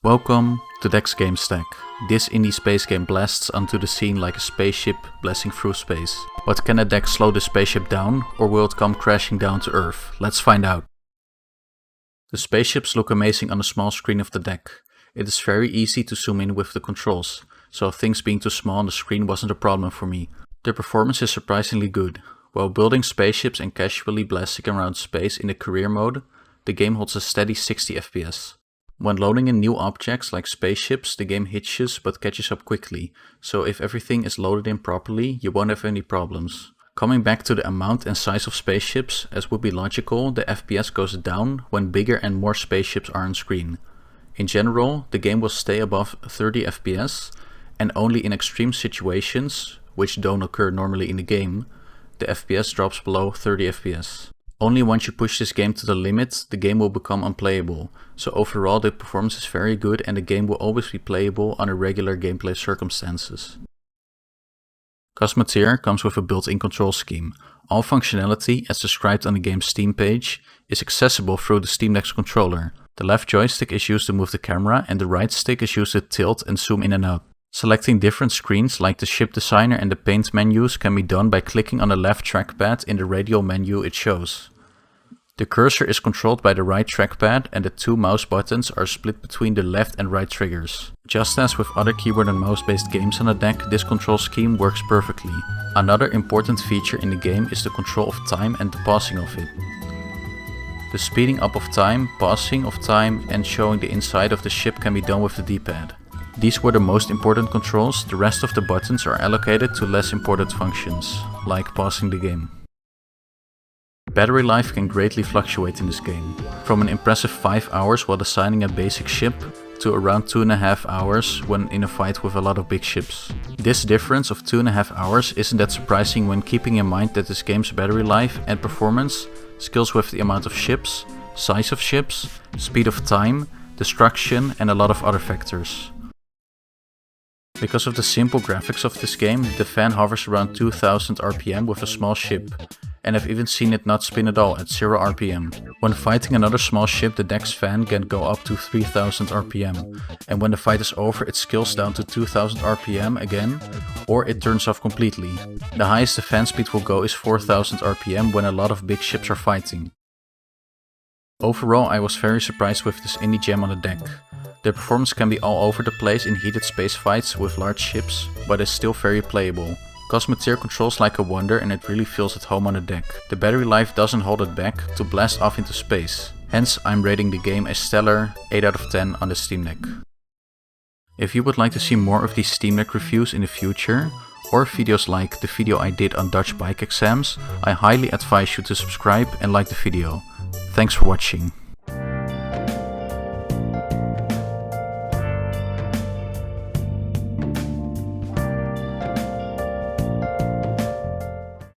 Welcome to Deck's Game Stack. This indie space game blasts onto the scene like a spaceship blasting through space. But can a deck slow the spaceship down, or will it come crashing down to Earth? Let's find out. The spaceships look amazing on the small screen of the deck. It is very easy to zoom in with the controls, so things being too small on the screen wasn't a problem for me. The performance is surprisingly good. While building spaceships and casually blasting around space in the career mode, the game holds a steady 60 FPS. When loading in new objects like spaceships, the game hitches but catches up quickly, so if everything is loaded in properly, you won't have any problems. Coming back to the amount and size of spaceships, as would be logical, the FPS goes down when bigger and more spaceships are on screen. In general, the game will stay above 30 FPS, and only in extreme situations, which don't occur normally in the game, the FPS drops below 30 FPS. Only once you push this game to the limit, the game will become unplayable, so overall the performance is very good and the game will always be playable under regular gameplay circumstances. Cosmoteer comes with a built-in control scheme. All functionality, as described on the game's Steam page, is accessible through the Steam Deck's controller. The left joystick is used to move the camera and the right stick is used to tilt and zoom in and out. Selecting different screens like the ship designer and the paint menus can be done by clicking on the left trackpad in the radial menu it shows. The cursor is controlled by the right trackpad and the two mouse buttons are split between the left and right triggers. Just as with other keyboard and mouse based games on the deck, this control scheme works perfectly. Another important feature in the game is the control of time and the pausing of it. The speeding up of time, pausing of time and showing the inside of the ship can be done with the D-pad. These were the most important controls, the rest of the buttons are allocated to less important functions, like pausing the game. Battery life can greatly fluctuate in this game, from an impressive 5 hours while designing a basic ship, to around 2.5 hours when in a fight with a lot of big ships. This difference of 2.5 hours isn't that surprising when keeping in mind that this game's battery life and performance scales with the amount of ships, size of ships, speed of time, destruction and a lot of other factors. Because of the simple graphics of this game, the fan hovers around 2000 RPM with a small ship, and I've even seen it not spin at all at 0 RPM. When fighting another small ship, the deck's fan can go up to 3000 RPM, and when the fight is over it scales down to 2000 RPM again, or it turns off completely. The highest the fan speed will go is 4000 RPM when a lot of big ships are fighting. Overall, I was very surprised with this indie gem on the deck. The performance can be all over the place in heated space fights with large ships, but is still very playable. Cosmoteer controls like a wonder and it really feels at home on the deck. The battery life doesn't hold it back to blast off into space, hence I'm rating the game a stellar 8 out of 10 on the Steam Deck. If you would like to see more of these Steam Deck reviews in the future, or videos like the video I did on Dutch bike exams, I highly advise you to subscribe and like the video. Thanks for watching.